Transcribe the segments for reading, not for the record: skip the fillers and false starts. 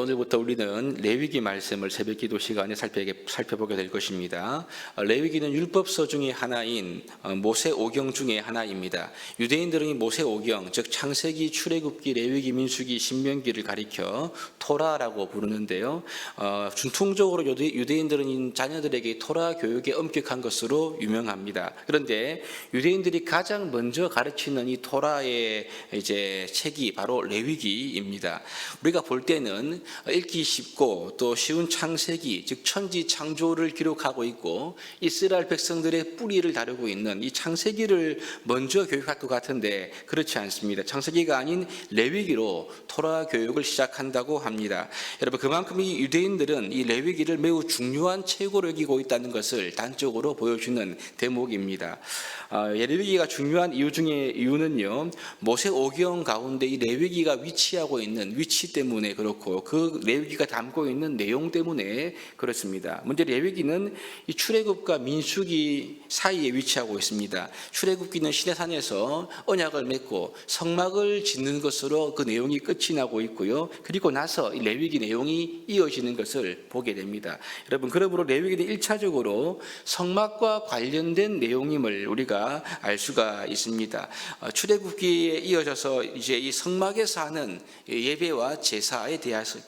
오늘부터 우리는 레위기 말씀을 새벽 기도 시간에 살펴보게 될 것입니다. 레위기는 율법서 중에 하나인 모세 오경 중에 하나입니다. 유대인들은 이 모세 오경, 즉 창세기, 출애굽기, 레위기, 민수기, 신명기를 가리켜 토라라고 부르는데요. 전통적으로 유대인들은 자녀들에게 토라 교육에 엄격한 것으로 유명합니다. 그런데 유대인들이 가장 먼저 가르치는 이 토라의 책이 바로 레위기입니다. 우리가 볼 때는 읽기 쉽고 또 쉬운 창세기, 즉 천지 창조를 기록하고 있고 이스라엘 백성들의 뿌리를 다루고 있는 이 창세기를 먼저 교육할 것 같은데 그렇지 않습니다. 창세기가 아닌 레위기로 토라 교육을 시작한다고 합니다. 여러분, 그만큼 이 유대인들은 이 레위기를 매우 중요한 책으로 여기고 있다는 것을 단적으로 보여주는 대목입니다. 레위기가 중요한 이유는요, 모세 오경 가운데 이 레위기가 위치하고 있는 위치 때문에 그렇고 그 레위기가 담고 있는 내용 때문에 그렇습니다. 먼저 레위기는 이 출애굽과 민수기 사이에 위치하고 있습니다. 출애굽기는 시내산에서 언약을 맺고 성막을 짓는 것으로 그 내용이 끝이 나고 있고요. 그리고 나서 이 레위기 내용이 이어지는 것을 보게 됩니다. 여러분, 그러므로 레위기는 1차적으로 성막과 관련된 내용임을 우리가 알 수가 있습니다. 출애굽기에 이어져서 이제 이 성막에서 하는 예배와 제사에 대해서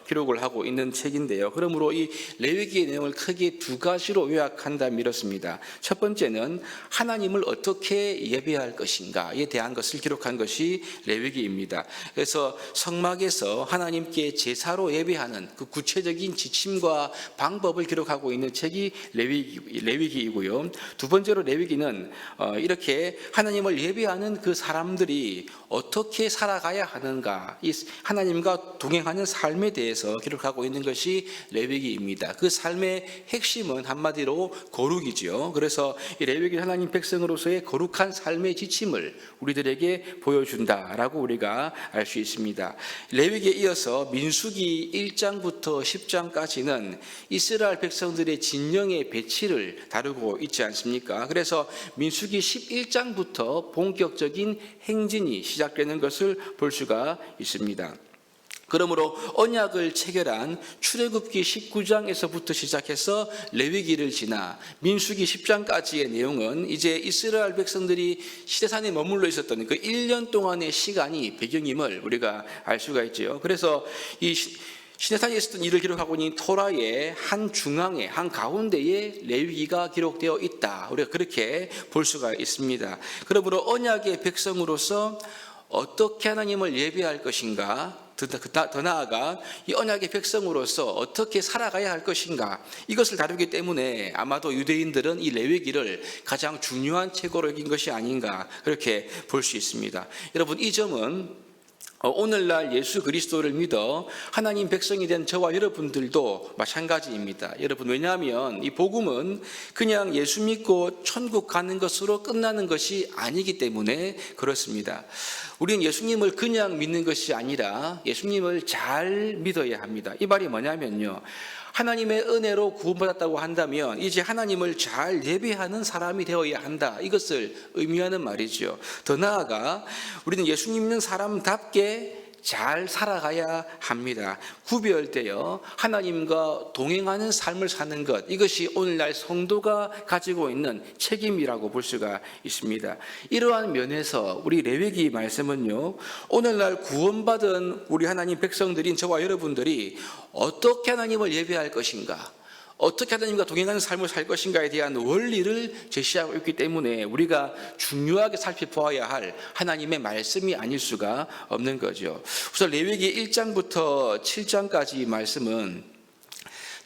기록을 하고 있는 책인데요. 그러므로 이 레위기의 내용을 크게 두 가지로 요약한다면 이렇습니다. 첫 번째는 하나님을 어떻게 예배할 것인가에 대한 것을 기록한 것이 레위기입니다. 그래서 성막에서 하나님께 제사로 예배하는 그 구체적인 지침과 방법을 기록하고 있는 책이 레위기이고요. 두 번째로 레위기는 이렇게 하나님을 예배하는 그 사람들이 어떻게 살아가야 하는가, 이 하나님과 동행하는 삶에 대해서 기록하고 있는 것이 레위기입니다. 그 삶의 핵심은 한마디로 거룩이죠. 그래서 이 레위기는 하나님 백성으로서의 거룩한 삶의 지침을 우리들에게 보여준다라고 우리가 알 수 있습니다. 레위기에 이어서 민수기 1장부터 10장까지는 이스라엘 백성들의 진영의 배치를 다루고 있지 않습니까? 그래서 민수기 11장부터 본격적인 행진이 시작되는 것을 볼 수가 있습니다. 그러므로 언약을 체결한 출애굽기 19장에서부터 시작해서 레위기를 지나 민수기 10장까지의 내용은 이제 이스라엘 백성들이 시내산에 머물러 있었던 그 1년 동안의 시간이 배경임을 우리가 알 수가 있죠. 그래서 이 시내산에 있었던 일을 기록하고 있는 토라의 한 중앙에, 한 가운데에 레위기가 기록되어 있다. 우리가 그렇게 볼 수가 있습니다. 그러므로 언약의 백성으로서 어떻게 하나님을 예배할 것인가, 더 나아가 이 언약의 백성으로서 어떻게 살아가야 할 것인가, 이것을 다루기 때문에 아마도 유대인들은 이 레위기를 가장 중요한 책으로 여긴 것이 아닌가 그렇게 볼 수 있습니다. 여러분, 이 점은 오늘날 예수 그리스도를 믿어 하나님 백성이 된 저와 여러분들도 마찬가지입니다. 여러분, 왜냐하면 이 복음은 그냥 예수 믿고 천국 가는 것으로 끝나는 것이 아니기 때문에 그렇습니다. 우리는 예수님을 그냥 믿는 것이 아니라 예수님을 잘 믿어야 합니다. 이 말이 뭐냐면요, 하나님의 은혜로 구원받았다고 한다면 이제 하나님을 잘 예배하는 사람이 되어야 한다, 이것을 의미하는 말이죠. 더 나아가 우리는 예수님 믿는 사람답게 잘 살아가야 합니다. 구별되어 하나님과 동행하는 삶을 사는 것, 이것이 오늘날 성도가 가지고 있는 책임이라고 볼 수가 있습니다. 이러한 면에서 우리 레위기 말씀은요, 오늘날 구원받은 우리 하나님 백성들인 저와 여러분들이 어떻게 하나님을 예배할 것인가, 어떻게 하나님과 동행하는 삶을 살 것인가에 대한 원리를 제시하고 있기 때문에 우리가 중요하게 살펴보아야 할 하나님의 말씀이 아닐 수가 없는 거죠. 우선 레위기 1장부터 7장까지 말씀은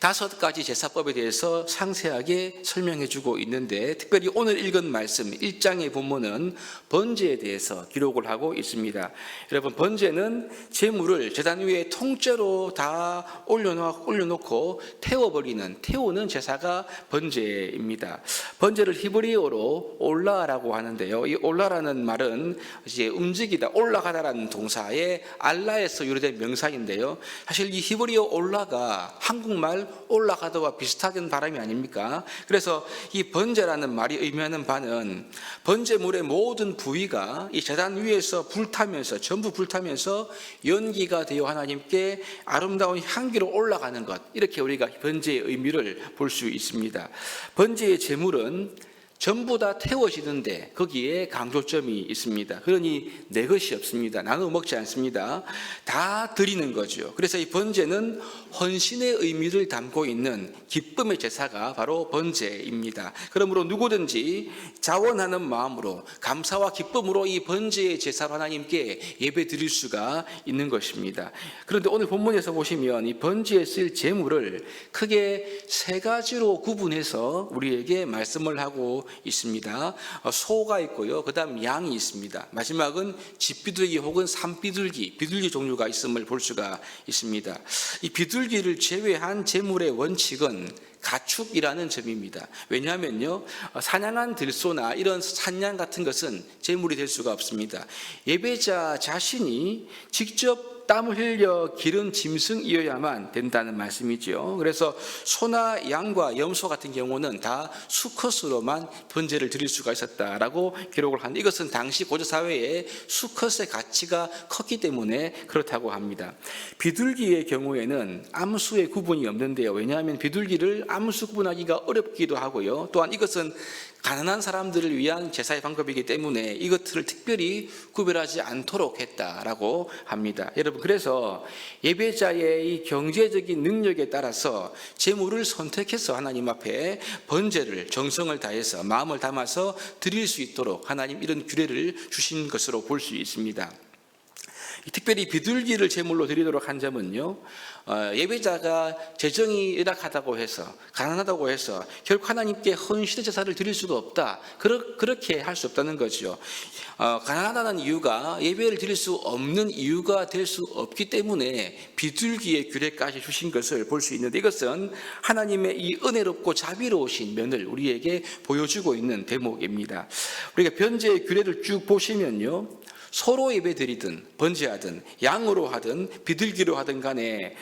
5가지 제사법에 대해서 상세하게 설명해 주고 있는데, 특별히 오늘 읽은 말씀 1장의 본문은 번제에 대해서 기록을 하고 있습니다. 여러분, 번제는 제물을 제단 위에 통째로 다 올려놓고 태우는 제사가 번제입니다. 번제를 히브리어로 올라라고 하는데요, 이 올라라는 말은 이제 움직이다, 올라가다라는 동사의 알라에서 유래된 명사인데요, 사실 이 히브리어 올라가 한국말 올라가다와 비슷하던 바람이 아닙니까? 그래서 이 번제라는 말이 의미하는 바는 번제물의 모든 부위가 이 제단 위에서 불타면서 전부 불타면서 연기가 되어 하나님께 아름다운 향기로 올라가는 것, 이렇게 우리가 번제의 의미를 볼 수 있습니다. 번제의 제물은 전부 다 태워지는데 거기에 강조점이 있습니다. 그러니 내 것이 없습니다. 나눠 먹지 않습니다. 다 드리는 거죠. 그래서 이 번제는 헌신의 의미를 담고 있는 기쁨의 제사가 바로 번제입니다. 그러므로 누구든지 자원하는 마음으로 감사와 기쁨으로 이 번제의 제사로 하나님께 예배 드릴 수가 있는 것입니다. 그런데 오늘 본문에서 보시면 이 번제에 쓸 제물을 크게 세 가지로 구분해서 우리에게 말씀을 하고 있습니다. 소가 있고요. 그 다음 양이 있습니다. 마지막은 집비둘기 혹은 산비둘기, 비둘기 종류가 있음을 볼 수가 있습니다. 이 비둘기를 제외한 제물의 원칙은 가축이라는 점입니다. 왜냐하면요, 사냥한 들소나 이런 산양 같은 것은 제물이 될 수가 없습니다. 예배자 자신이 직접 땀을 흘려 기른 짐승이어야만 된다는 말씀이죠. 그래서 소나 양과 염소 같은 경우는 다 수컷으로만 번제를 드릴 수가 있었다라고 기록을 하는데, 이것은 당시 고대사회에 수컷의 가치가 컸기 때문에 그렇다고 합니다. 비둘기의 경우에는 암수의 구분이 없는데요. 왜냐하면 비둘기를 암수 구분하기가 어렵기도 하고요. 또한 이것은 가난한 사람들을 위한 제사의 방법이기 때문에 이것들을 특별히 구별하지 않도록 했다라고 합니다. 여러분, 그래서 예배자의 이 경제적인 능력에 따라서 제물을 선택해서 하나님 앞에 번제를 정성을 다해서 마음을 담아서 드릴 수 있도록 하나님 이런 규례를 주신 것으로 볼 수 있습니다. 특별히 비둘기를 제물로 드리도록 한 점은요, 예배자가 재정이 열악하다고 해서, 가난하다고 해서 결코 하나님께 헌신의 제사를 드릴 수가 없다, 그렇게 할 수 없다는 거죠. 가난하다는 이유가 예배를 드릴 수 없는 이유가 될 수 없기 때문에 비둘기의 규례까지 주신 것을 볼 수 있는데, 이것은 하나님의 이 은혜롭고 자비로우신 면을 우리에게 보여주고 있는 대목입니다. 우리가 번제의 규례를 쭉 보시면요, 서로 예배드리든 번제하든 양으로 하든 비둘기로 하든 간에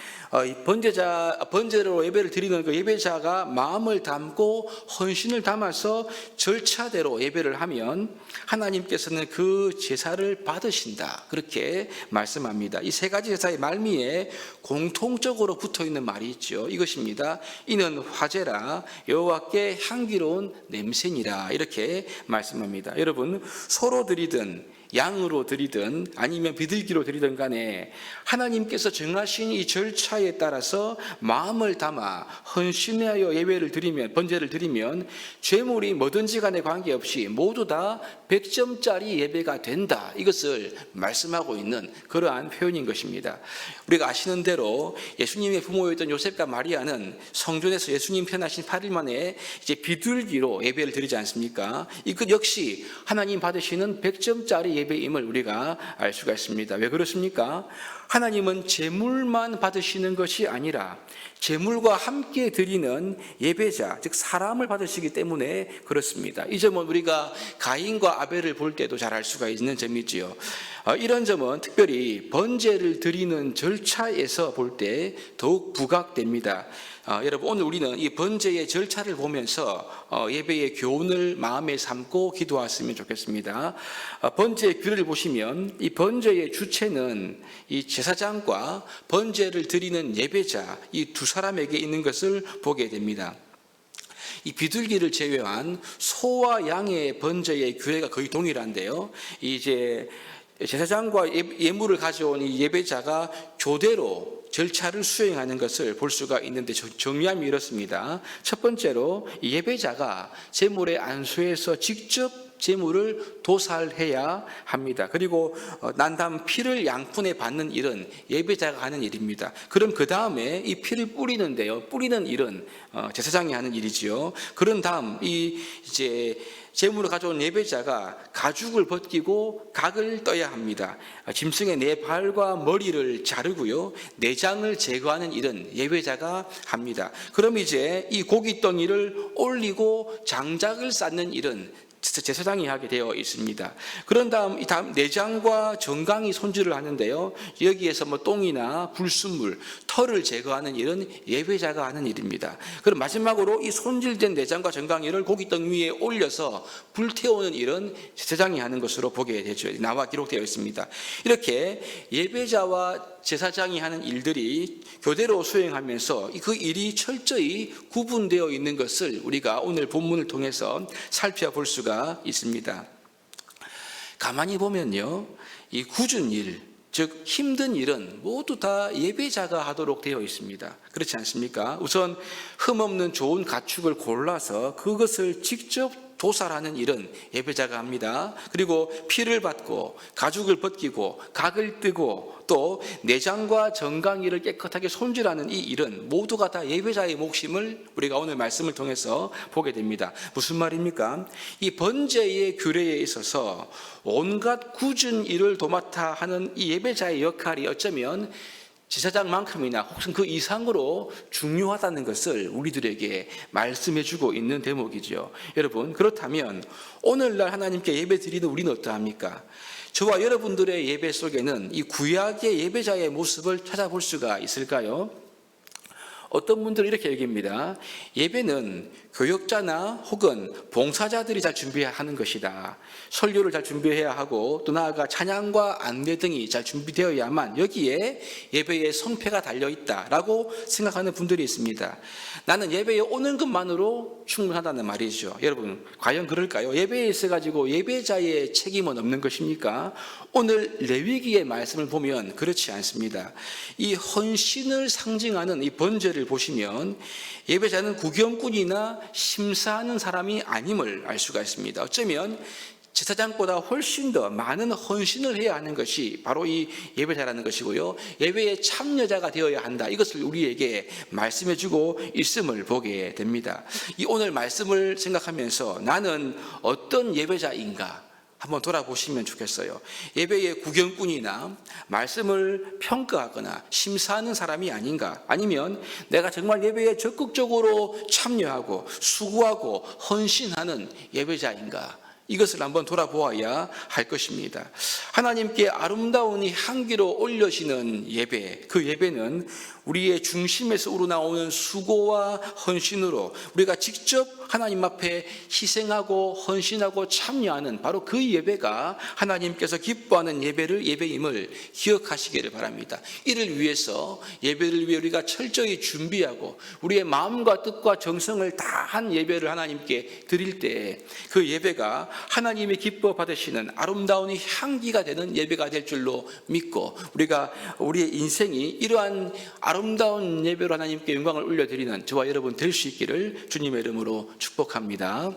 번제로 예배를 드리는 그 예배자가 마음을 담고 헌신을 담아서 절차대로 예배를 하면 하나님께서는 그 제사를 받으신다, 그렇게 말씀합니다. 이 세 가지 제사의 말미에 공통적으로 붙어있는 말이 있죠. 이것입니다. 이는 화제라, 여호와께 향기로운 냄새니라, 이렇게 말씀합니다. 여러분, 소로 드리든 양으로 드리든 아니면 비둘기로 드리든 간에 하나님께서 정하신 이 절차에 따라서 마음을 담아 헌신하여 예배를 드리면, 번제를 드리면 죄물이 뭐든지 간에 관계없이 모두 다 100점짜리 예배가 된다, 이것을 말씀하고 있는 그러한 표현인 것입니다. 우리가 아시는 대로 예수님의 부모였던 요셉과 마리아는 성전에서 예수님 태어나신 8일 만에 이제 비둘기로 예배를 드리지 않습니까? 이것 역시 하나님 받으시는 100점짜리 예배임을 우리가 알 수가 있습니다. 왜 그렇습니까? 하나님은 제물만 받으시는 것이 아니라 제물과 함께 드리는 예배자, 즉 사람을 받으시기 때문에 그렇습니다. 이 점은 우리가 가인과 아벨을 볼 때도 잘 알 수가 있는 점이지요. 이런 점은 특별히 번제를 드리는 절차에서 볼 때 더욱 부각됩니다. 여러분, 오늘 우리는 이 번제의 절차를 보면서 예배의 교훈을 마음에 삼고 기도했으면 좋겠습니다. 번제의 규례를 보시면 이 번제의 주체는 이 제사장과 번제를 드리는 예배자, 이 두 사람에게 있는 것을 보게 됩니다. 이 비둘기를 제외한 소와 양의 번제의 규례가 거의 동일한데요, 이제 제사장과 예물을 가져온 이 예배자가 교대로 절차를 수행하는 것을 볼 수가 있는데, 정리하면 이렇습니다. 첫 번째로 예배자가 제물의 안수에서 직접 제물을 도살해야 합니다. 그리고 난 다음 피를 양푼에 받는 일은 예배자가 하는 일입니다. 그럼 그 다음에 이 피를 뿌리는데요, 뿌리는 일은 제사장이 하는 일이지요. 그런 다음 이제 제물을 가져온 예배자가 가죽을 벗기고 각을 떠야 합니다. 짐승의 네 발과 머리를 자르고요, 내장을 제거하는 일은 예배자가 합니다. 그럼 이제 이 고깃덩이를 올리고 장작을 쌓는 일은 제사장이 하게 되어 있습니다. 그런 다음 내장과 정강이 손질을 하는데요. 여기에서 뭐 똥이나 불순물, 털을 제거하는 일은 예배자가 하는 일입니다. 그럼 마지막으로 이 손질된 내장과 정강이를 고깃덩 위에 올려서 불태우는 일은 제사장이 하는 것으로 보게 되죠. 나와 기록되어 있습니다. 이렇게 예배자와 제사장이 하는 일들이 교대로 수행하면서 그 일이 철저히 구분되어 있는 것을 우리가 오늘 본문을 통해서 살펴볼 수가 있습니다. 가만히 보면요, 이 굳은 일, 즉 힘든 일은 모두 다 예배자가 하도록 되어 있습니다. 그렇지 않습니까? 우선 흠없는 좋은 가축을 골라서 그것을 직접 도살하는 일은 예배자가 합니다. 그리고 피를 받고 가죽을 벗기고 각을 뜨고 또 내장과 정강이를 깨끗하게 손질하는 이 일은 모두가 다 예배자의 몫임을 우리가 오늘 말씀을 통해서 보게 됩니다. 무슨 말입니까? 이 번제의 규례에 있어서 온갖 굳은 일을 도맡아 하는 이 예배자의 역할이 어쩌면 제사장만큼이나 혹은 그 이상으로 중요하다는 것을 우리들에게 말씀해 주고 있는 대목이죠. 여러분, 그렇다면 오늘날 하나님께 예배 드리는 우리는 어떠합니까? 저와 여러분들의 예배 속에는 이 구약의 예배자의 모습을 찾아볼 수가 있을까요? 어떤 분들은 이렇게 얘기합니다. 예배는 교역자나 혹은 봉사자들이 잘 준비하는 것이다. 설교를 잘 준비해야 하고 또 나아가 찬양과 안내 등이 잘 준비되어야만 여기에 예배의 성패가 달려있다라고 생각하는 분들이 있습니다. 나는 예배에 오는 것만으로 충분하다는 말이죠. 여러분, 과연 그럴까요? 예배에 있어가지고 예배자의 책임은 없는 것입니까? 오늘 레위기의 말씀을 보면 그렇지 않습니다. 이 헌신을 상징하는 이 번제를 보시면 예배자는 구경꾼이나 심사하는 사람이 아님을 알 수가 있습니다. 어쩌면 제사장보다 훨씬 더 많은 헌신을 해야 하는 것이 바로 이 예배자라는 것이고요. 예배에 참여자가 되어야 한다. 이것을 우리에게 말씀해 주고 있음을 보게 됩니다. 이 오늘 말씀을 생각하면서 나는 어떤 예배자인가 한번 돌아보시면 좋겠어요. 예배의 구경꾼이나 말씀을 평가하거나 심사하는 사람이 아닌가, 아니면 내가 정말 예배에 적극적으로 참여하고 수고하고 헌신하는 예배자인가, 이것을 한번 돌아보아야 할 것입니다. 하나님께 아름다운 이 향기로 올려지는 예배, 그 예배는 우리의 중심에서 우러나오는 수고와 헌신으로 우리가 직접 하나님 앞에 희생하고 헌신하고 참여하는 바로 그 예배가 하나님께서 기뻐하는 예배임을 기억하시기를 바랍니다. 이를 위해서 예배를 위해 우리가 철저히 준비하고 우리의 마음과 뜻과 정성을 다한 예배를 하나님께 드릴 때 그 예배가 하나님이 기뻐 받으시는 아름다운 향기가 되는 예배가 될 줄로 믿고 우리의 인생이 이러한 아름다운 예배로 하나님께 영광을 올려드리는 저와 여러분 될 수 있기를 주님의 이름으로 축복합니다.